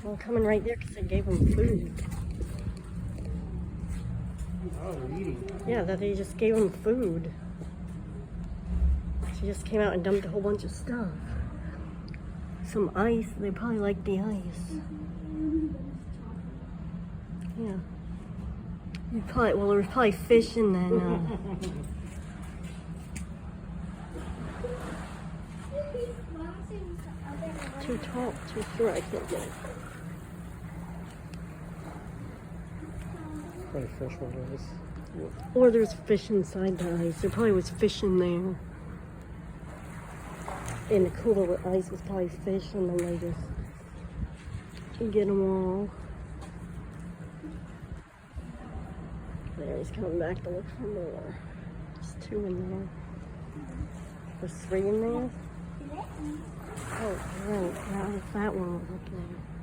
Well, coming right there because I gave them food. Oh, they're eating. Yeah, that they just gave them food. She just came out and dumped a whole bunch of stuff. Some ice. They probably like the ice. Yeah. Well, there was probably fish in then. Too tall, too short, I can't get it. Probably fresh water ice. Or there's fish inside the ice. There probably was fish in there. In the cooler with ice was probably fish, and then they just get them all. There, he's coming back to look for more. There's 2 in there. There's 3 in there. Oh, great. That one was up there.